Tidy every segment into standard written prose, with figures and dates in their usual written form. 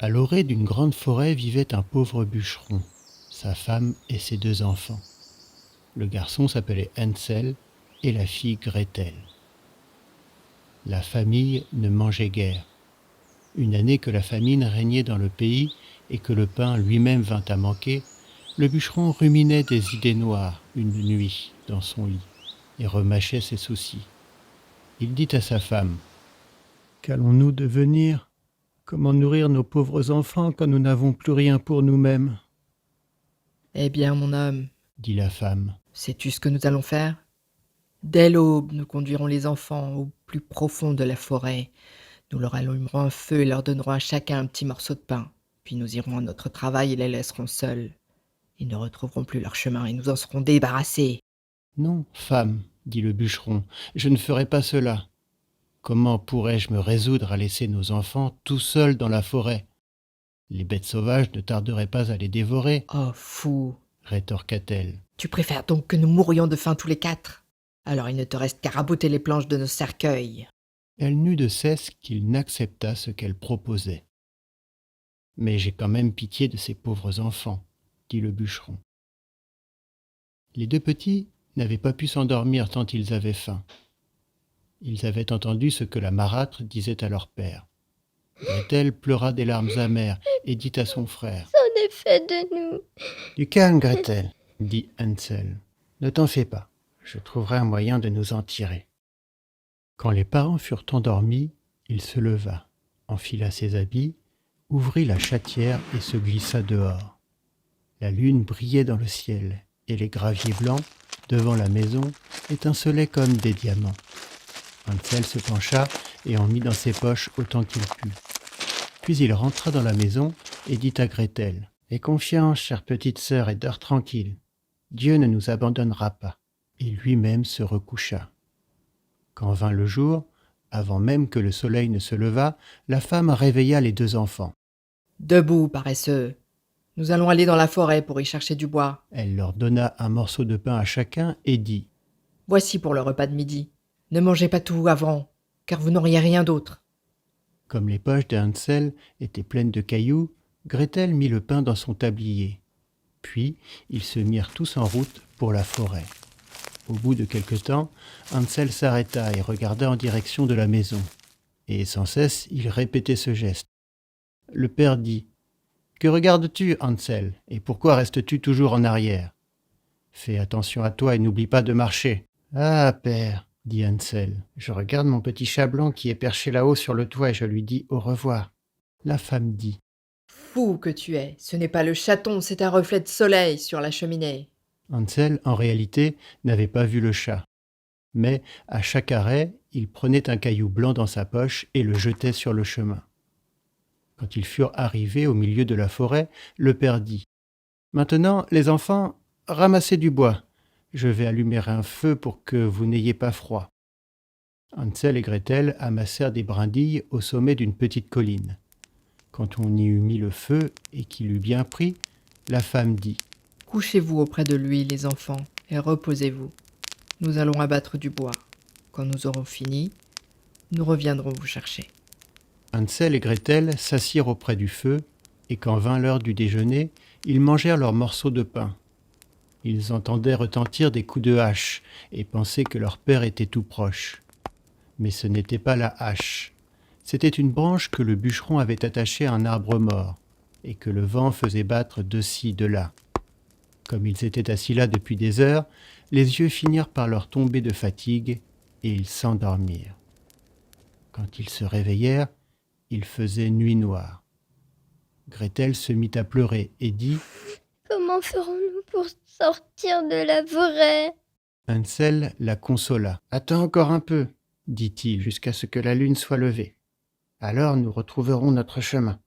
À l'orée d'une grande forêt vivait un pauvre bûcheron, sa femme et ses 2 enfants. Le garçon s'appelait Hansel et la fille Gretel. La famille ne mangeait guère. Une année que la famine régnait dans le pays et que le pain lui-même vint à manquer, le bûcheron ruminait des idées noires une nuit dans son lit et remâchait ses soucis. Il dit à sa femme : « Qu'allons-nous devenir ? Comment nourrir nos pauvres enfants quand nous n'avons plus rien pour nous-mêmes ?» Eh bien, mon homme, dit la femme. sais-tu ce que nous allons faire ? Dès l'aube, nous conduirons les enfants au plus profond de la forêt. Nous leur allumerons un feu et leur donnerons à chacun un petit morceau de pain. Puis nous irons à notre travail et les laisserons seuls. Ils ne retrouveront plus leur chemin et nous en serons débarrassés. « Non, femme, dit le bûcheron, je ne ferai pas cela. Comment pourrais-je me résoudre à laisser nos enfants tout seuls dans la forêt ? Les bêtes sauvages ne tarderaient pas à les dévorer, Oh, fou, rétorqua-t-elle. tu préfères donc que nous mourions de faim tous les 4 ? Alors il ne te reste qu'à raboter les planches de nos cercueils. Elle n'eut de cesse qu'il n'accepta ce qu'elle proposait. Mais j'ai quand même pitié de ces pauvres enfants, dit le bûcheron. Les 2 petits n'avaient pas pu s'endormir tant ils avaient faim. Ils avaient entendu ce que la marâtre disait à leur père. Gretel pleura des larmes amères et dit à son frère : « C'en est fait de nous. » Du calme, Gretel, dit Hansel. Ne t'en fais pas, je trouverai un moyen de nous en tirer. Quand les parents furent endormis, il se leva, enfila ses habits, ouvrit la chatière et se glissa dehors. La lune brillait dans le ciel et les graviers blancs, devant la maison, étincelaient comme des diamants. Hansel se pencha et en mit dans ses poches autant qu'il put. Puis il rentra dans la maison et dit à Gretel : « Aie confiance, chère petite sœur, et dors tranquille. Dieu ne nous abandonnera pas. » Et lui-même se recoucha. Quand vint le jour, avant même que le soleil ne se levât, la femme réveilla les 2 enfants. « Debout, paresseux. Nous allons aller dans la forêt pour y chercher du bois. Elle leur donna un morceau de pain à chacun et dit : « Voici pour le repas de midi. Ne mangez pas tout avant, car vous n'auriez rien d'autre. » Comme les poches de Hansel étaient pleines de cailloux, Gretel mit le pain dans son tablier. Puis ils se mirent tous en route pour la forêt. Au bout de quelque temps, Hansel s'arrêta et regarda en direction de la maison. Et sans cesse, il répétait ce geste. Le père dit : « Que regardes-tu, Hansel, et pourquoi restes-tu toujours en arrière ? Fais attention à toi et n'oublie pas de marcher. »« Ah, père, dit Hansel, je regarde mon petit chat blanc qui est perché là-haut sur le toit et je lui dis au revoir. » La femme dit : « Fou que tu es, ce n'est pas le chaton, c'est un reflet de soleil sur la cheminée. » Hansel, en réalité, n'avait pas vu le chat. Mais, à chaque arrêt, il prenait un caillou blanc dans sa poche et le jetait sur le chemin. Quand ils furent arrivés au milieu de la forêt, le père dit : « Maintenant, les enfants, ramassez du bois. Je vais allumer un feu pour que vous n'ayez pas froid. » Hansel et Gretel amassèrent des brindilles au sommet d'une petite colline. Quand on y eut mis le feu et qu'il eut bien pris, la femme dit : « Couchez-vous auprès de lui, les enfants, et reposez-vous. Nous allons abattre du bois. Quand nous aurons fini, nous reviendrons vous chercher. » Hansel et Gretel s'assirent auprès du feu, et quand vint l'heure du déjeuner, ils mangèrent leurs morceaux de pain. Ils entendaient retentir des coups de hache, et pensaient que leur père était tout proche. Mais ce n'était pas la hache. C'était une branche que le bûcheron avait attachée à un arbre mort, et que le vent faisait battre de ci, de là. Comme ils étaient assis là depuis des heures, les yeux finirent par leur tomber de fatigue, et ils s'endormirent. Quand ils se réveillèrent, il faisait nuit noire. Gretel se mit à pleurer et dit : « Comment ferons-nous pour sortir de la forêt ?» Hansel la consola. « Attends encore un peu, dit-il, jusqu'à ce que la lune soit levée. Alors nous retrouverons notre chemin. »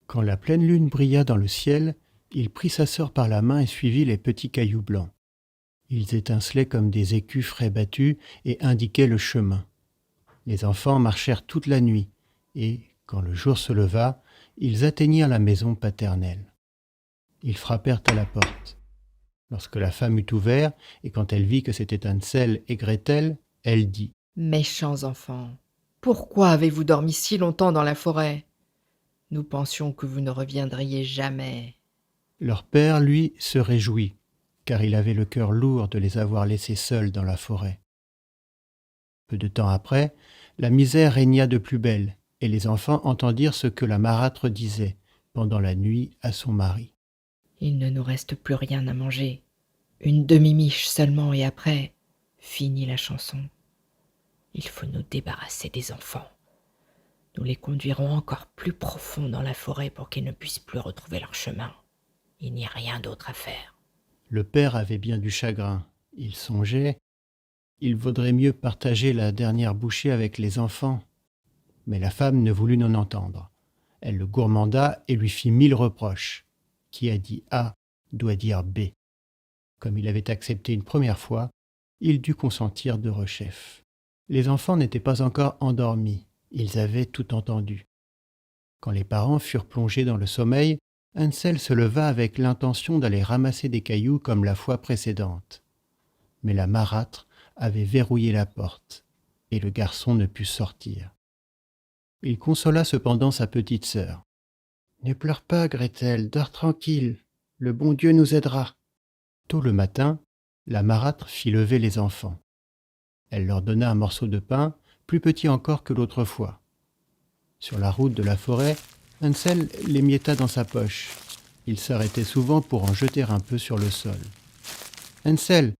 Quand la pleine lune brilla dans le ciel, il prit sa sœur par la main et suivit les petits cailloux blancs. Ils étincelaient comme des écus frais battus et indiquaient le chemin. Les enfants marchèrent toute la nuit, et, quand le jour se leva, ils atteignirent la maison paternelle. Ils frappèrent à la porte. Lorsque la femme eut ouvert, et quand elle vit que c'était Hansel et Gretel, elle dit : « Méchants enfants, pourquoi avez-vous dormi si longtemps dans la forêt ? Nous pensions que vous ne reviendriez jamais. » Leur père, lui, se réjouit, car il avait le cœur lourd de les avoir laissés seuls dans la forêt. Peu de temps après, la misère régna de plus belle, et les enfants entendirent ce que la marâtre disait pendant la nuit à son mari. « Il ne nous reste plus rien à manger. Une demi-miche seulement et après, fini la chanson. Il faut nous débarrasser des enfants. Nous les conduirons encore plus profond dans la forêt pour qu'ils ne puissent plus retrouver leur chemin. Il n'y a rien d'autre à faire. » Le père avait bien du chagrin. Il songeait. Il vaudrait mieux partager la dernière bouchée avec les enfants. Mais la femme ne voulut n'en entendre. Elle le gourmanda et lui fit 1000 reproches. Qui a dit A doit dire B. Comme il avait accepté une première fois, il dut consentir de rechef. Les enfants n'étaient pas encore endormis. Ils avaient tout entendu. Quand les parents furent plongés dans le sommeil, Hansel se leva avec l'intention d'aller ramasser des cailloux comme la fois précédente. Mais la marâtre avait verrouillé la porte, et le garçon ne put sortir. Il consola cependant sa petite sœur. « Ne pleure pas, Gretel, dors tranquille, le bon Dieu nous aidera. » Tôt le matin, la marâtre fit lever les enfants. Elle leur donna un morceau de pain, plus petit encore que l'autre fois. Sur la route de la forêt, Hansel l'émietta dans sa poche. Il s'arrêtait souvent pour en jeter un peu sur le sol. « Hansel,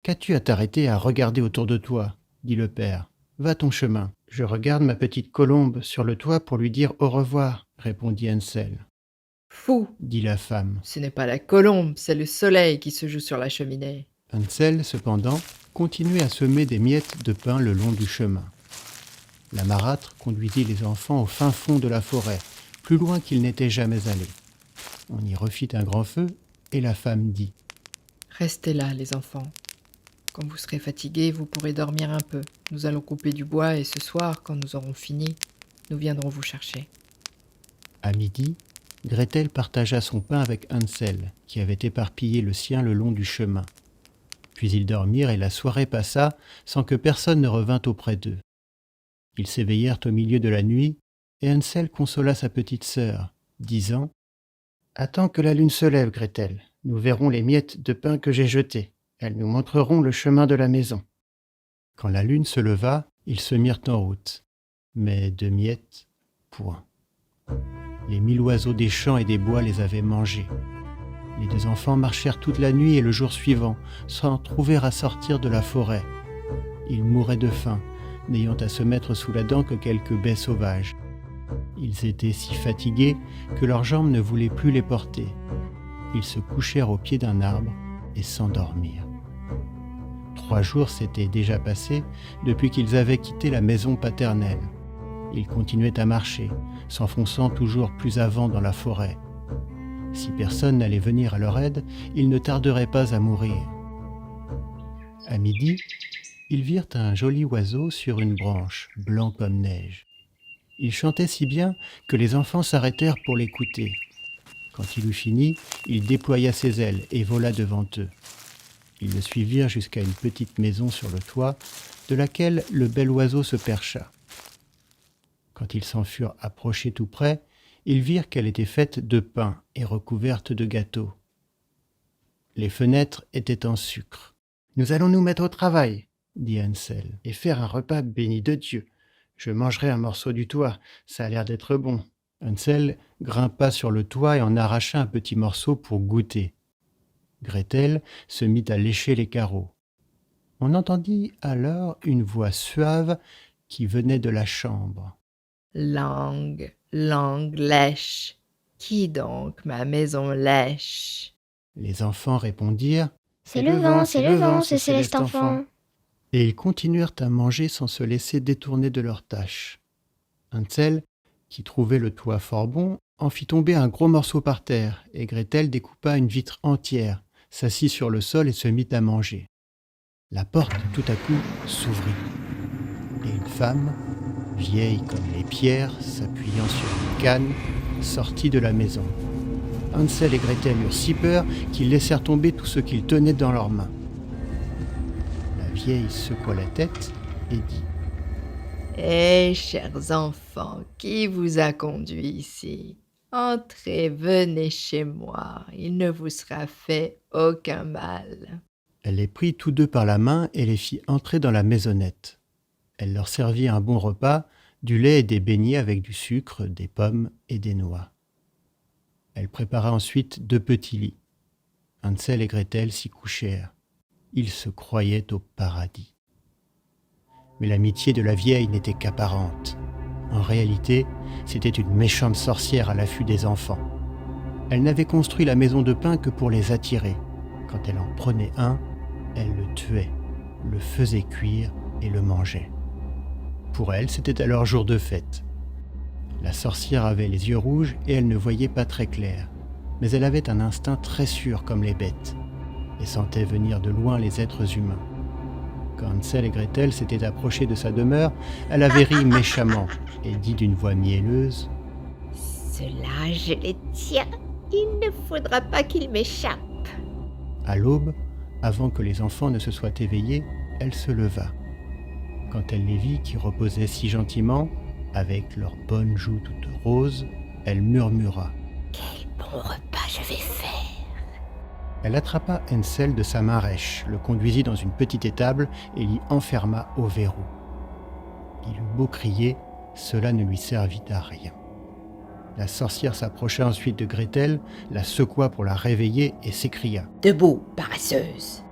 qu'as-tu à t'arrêter à regarder autour de toi ?» dit le père. « Va ton chemin. »« Je regarde ma petite colombe sur le toit pour lui dire au revoir, » répondit Hansel. « Fou !» dit la femme. « Ce n'est pas la colombe, c'est le soleil qui se joue sur la cheminée. » Hansel, cependant, continuait à semer des miettes de pain le long du chemin. La marâtre conduisit les enfants au fin fond de la forêt, plus loin qu'ils n'étaient jamais allés. On y refit un grand feu, et la femme dit « Restez là, les enfants. Quand vous serez fatigués, vous pourrez dormir un peu. Nous allons couper du bois et ce soir, quand nous aurons fini, nous viendrons vous chercher. » À midi, Gretel partagea son pain avec Hansel, qui avait éparpillé le sien le long du chemin. Puis ils dormirent et la soirée passa sans que personne ne revint auprès d'eux. Ils s'éveillèrent au milieu de la nuit, et Hansel consola sa petite sœur, disant « Attends que la lune se lève, Gretel. Nous verrons les miettes de pain que j'ai jetées. Elles nous montreront le chemin de la maison. » Quand la lune se leva, ils se mirent en route. Mais de miettes, point. Les 1000 oiseaux des champs et des bois les avaient mangés. Les 2 enfants marchèrent toute la nuit et le jour suivant, sans trouver à sortir de la forêt. Ils mouraient de faim, n'ayant à se mettre sous la dent que quelques baies sauvages. Ils étaient si fatigués que leurs jambes ne voulaient plus les porter. Ils se couchèrent au pied d'un arbre et s'endormirent. 3 jours s'étaient déjà passés depuis qu'ils avaient quitté la maison paternelle. Ils continuaient à marcher, s'enfonçant toujours plus avant dans la forêt. Si personne n'allait venir à leur aide, ils ne tarderaient pas à mourir. À midi, ils virent un joli oiseau sur une branche, blanc comme neige. Il chantait si bien que les enfants s'arrêtèrent pour l'écouter. Quand il eut fini, il déploya ses ailes et vola devant eux. Ils le suivirent jusqu'à une petite maison sur le toit, de laquelle le bel oiseau se percha. Quand ils s'en furent approchés tout près, ils virent qu'elle était faite de pain et recouverte de gâteaux. Les fenêtres étaient en sucre. « Nous allons nous mettre au travail, » dit Hansel, « et faire un repas béni de Dieu. Je mangerai un morceau du toit, ça a l'air d'être bon. » Hansel grimpa sur le toit et en arracha un petit morceau pour goûter. Gretel se mit à lécher les carreaux. On entendit alors une voix suave qui venait de la chambre. « Langue, langue lèche, qui donc ma maison lèche ?» Les enfants répondirent « C'est le vent, ce céleste enfant. » Et ils continuèrent à manger sans se laisser détourner de leurs tâches. Hansel, qui trouvait le toit fort bon, en fit tomber un gros morceau par terre, et Gretel découpa une vitre entière, s'assit sur le sol et se mit à manger. La porte, tout à coup, s'ouvrit, et une femme, vieille comme les pierres, s'appuyant sur une canne, sortit de la maison. Hansel et Gretel eurent si peur qu'ils laissèrent tomber tout ce qu'ils tenaient dans leurs mains. La vieille secoua la tête et dit « Eh, chers enfants, qui vous a conduit ici? Entrez, venez chez moi, il ne vous sera fait aucun mal. Elle les prit tous deux par la main et les fit entrer dans la maisonnette. Elle leur servit un bon repas, du lait et des beignets avec du sucre, des pommes et des noix. Elle prépara ensuite 2 petits lits. Hansel et Gretel s'y couchèrent. Ils se croyaient au paradis. Mais l'amitié de la vieille n'était qu'apparente. En réalité, c'était une méchante sorcière à l'affût des enfants. Elle n'avait construit la maison de pain que pour les attirer. Quand elle en prenait un, elle le tuait, le faisait cuire et le mangeait. Pour elle, c'était alors jour de fête. La sorcière avait les yeux rouges et elle ne voyait pas très clair. Mais elle avait un instinct très sûr comme les bêtes et sentait venir de loin les êtres humains. Quand Hansel et Gretel s'étaient approchés de sa demeure, elle avait ri méchamment et dit d'une voix mielleuse « Cela, je les tiens, il ne faudra pas qu'ils m'échappent. » À l'aube, avant que les enfants ne se soient éveillés, elle se leva. Quand elle les vit qui reposaient si gentiment, avec leurs bonnes joues toutes roses, elle murmura. « Quel bon repas je vais faire !» Elle attrapa Hansel de sa main rêche, le conduisit dans une petite étable et l'y enferma au verrou. Il eut beau crier, cela ne lui servit à rien. La sorcière s'approcha ensuite de Gretel, la secoua pour la réveiller et s'écria. « Debout, paresseuse.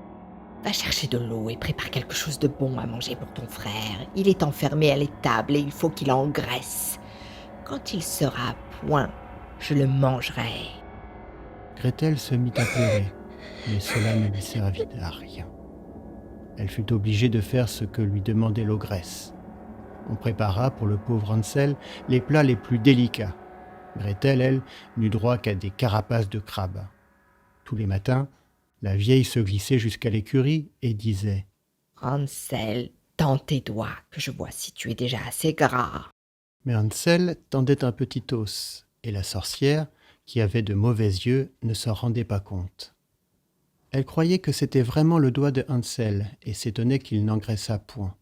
Va chercher de l'eau et prépare quelque chose de bon à manger pour ton frère. Il est enfermé à l'étable et il faut qu'il engraisse. Quand il sera à point, je le mangerai. » Gretel se mit à pleurer, mais cela ne lui servit à rien. Elle fut obligée de faire ce que lui demandait l'ogresse. On prépara pour le pauvre Hansel les plats les plus délicats. Gretel, elle, n'eut droit qu'à des carapaces de crabes. Tous les matins, la vieille se glissait jusqu'à l'écurie et disait « Hansel, tends tes doigts, que je vois si tu es déjà assez gras. » Mais Hansel tendait un petit os, et la sorcière, qui avait de mauvais yeux, ne s'en rendait pas compte. Elle croyait que c'était vraiment le doigt de Hansel et s'étonnait qu'il n'engraissât point.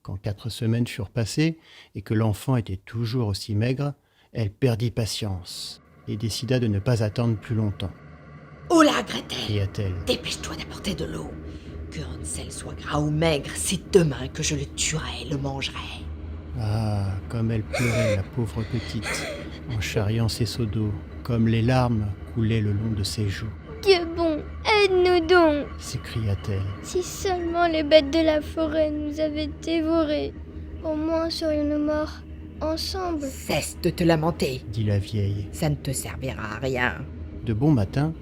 Quand 4 semaines furent passées et que l'enfant était toujours aussi maigre, elle perdit patience et décida de ne pas attendre plus longtemps. « Oh là, Gretel, Cria-t-elle. dépêche-toi d'apporter de l'eau. Que Hansel soit gras ou maigre, c'est demain que je le tuerai et le mangerai. » Ah, comme elle pleurait, la pauvre petite, en charriant ses seaux d'eau, comme les larmes coulaient le long de ses joues. « Dieu bon, aide-nous donc! S'écria-t-elle. Si seulement les bêtes de la forêt nous avaient dévorés, au moins serions-nous morts ensemble. » Cesse de te lamenter, Dit la vieille. ça ne te servira à rien. De bon matin,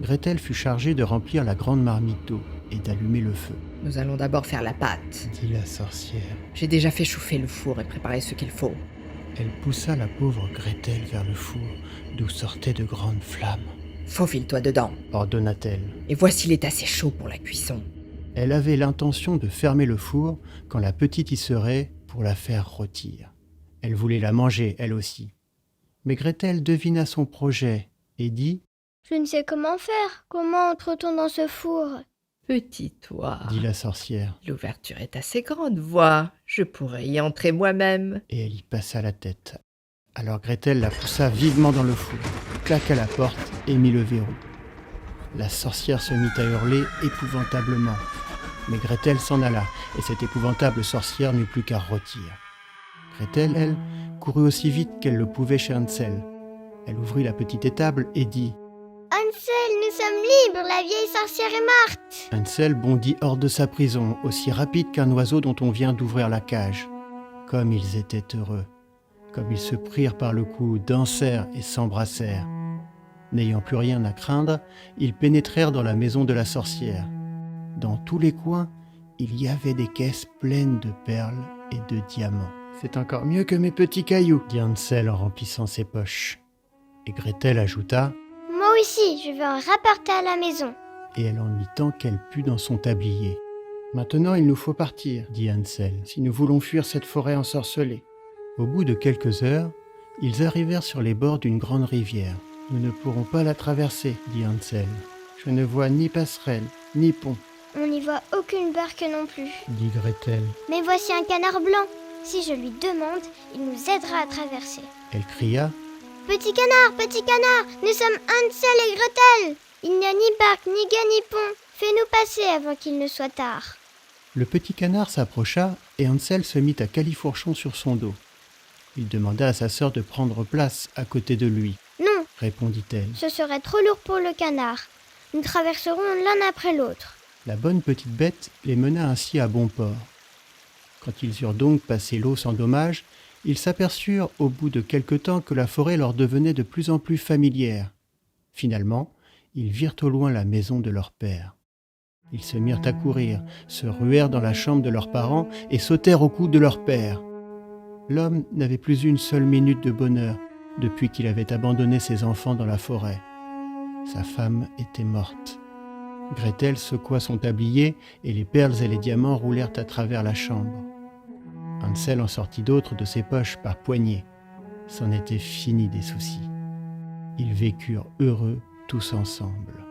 Gretel fut chargée de remplir la grande marmite d'eau et d'allumer le feu. Nous allons d'abord faire la pâte. Dit la sorcière. J'ai déjà fait chauffer le four et préparé ce qu'il faut. Elle poussa la pauvre Gretel vers le four, d'où sortaient de grandes flammes. Faufile-toi dedans. Ordonna-t-elle. Et voici s'il est assez chaud pour la cuisson. Elle avait l'intention de fermer le four quand la petite y serait pour la faire rôtir. Elle voulait la manger, elle aussi. Mais Gretel devina son projet et dit « Je ne sais comment faire. Comment entre-t-on dans ce four ?» Petit toi. dit la sorcière, L'ouverture est assez grande, vois. Je pourrais y entrer moi-même. et elle y passa la tête. Alors Gretel la poussa vivement dans le four, claqua la porte et mit le verrou. La sorcière se mit à hurler épouvantablement. Mais Gretel s'en alla, et cette épouvantable sorcière n'eut plus qu'à rôtir. Gretel, elle, courut aussi vite qu'elle le pouvait chez Hansel. Elle ouvrit la petite étable et dit « Hansel, nous sommes libres, la vieille sorcière est morte !» Hansel bondit hors de sa prison, aussi rapide qu'un oiseau dont on vient d'ouvrir la cage. Comme ils étaient heureux, comme ils se prirent par le cou, dansèrent et s'embrassèrent. N'ayant plus rien à craindre, ils pénétrèrent dans la maison de la sorcière. Dans tous les coins, il y avait des caisses pleines de perles et de diamants. « C'est encore mieux que mes petits cailloux », dit Hansel en remplissant ses poches. Et Gretel ajouta « Moi aussi, je vais en rapporter à la maison. » et elle en mit tant qu'elle put dans son tablier. « Maintenant, il nous faut partir, » dit Hansel, « si nous voulons fuir cette forêt ensorcelée. » Au bout de quelques heures, ils arrivèrent sur les bords d'une grande rivière. « Nous ne pourrons pas la traverser, » dit Hansel. « Je ne vois ni passerelle, ni pont, » On n'y voit aucune barque non plus. dit Gretel. Mais voici un canard blanc. Si je lui demande, il nous aidera à traverser. Elle cria. Petit canard, nous sommes Hansel et Gretel. Il n'y a ni barque, ni guet, ni pont. Fais-nous passer avant qu'il ne soit tard. Le petit canard s'approcha et Hansel se mit à califourchon sur son dos. Il demanda à sa sœur de prendre place à côté de lui. Non, Répondit-elle. ce serait trop lourd pour le canard. Nous traverserons l'un après l'autre. La bonne petite bête les mena ainsi à bon port. Quand ils eurent donc passé l'eau sans dommage, ils s'aperçurent au bout de quelque temps que la forêt leur devenait de plus en plus familière. Finalement, ils virent au loin la maison de leur père. Ils se mirent à courir, se ruèrent dans la chambre de leurs parents et sautèrent au cou de leur père. L'homme n'avait plus une seule minute de bonheur depuis qu'il avait abandonné ses enfants dans la forêt. Sa femme était morte. Gretel secoua son tablier et les perles et les diamants roulèrent à travers la chambre. Hansel en sortit d'autres de ses poches par poignées. C'en était fini des soucis. Ils vécurent heureux tous ensemble.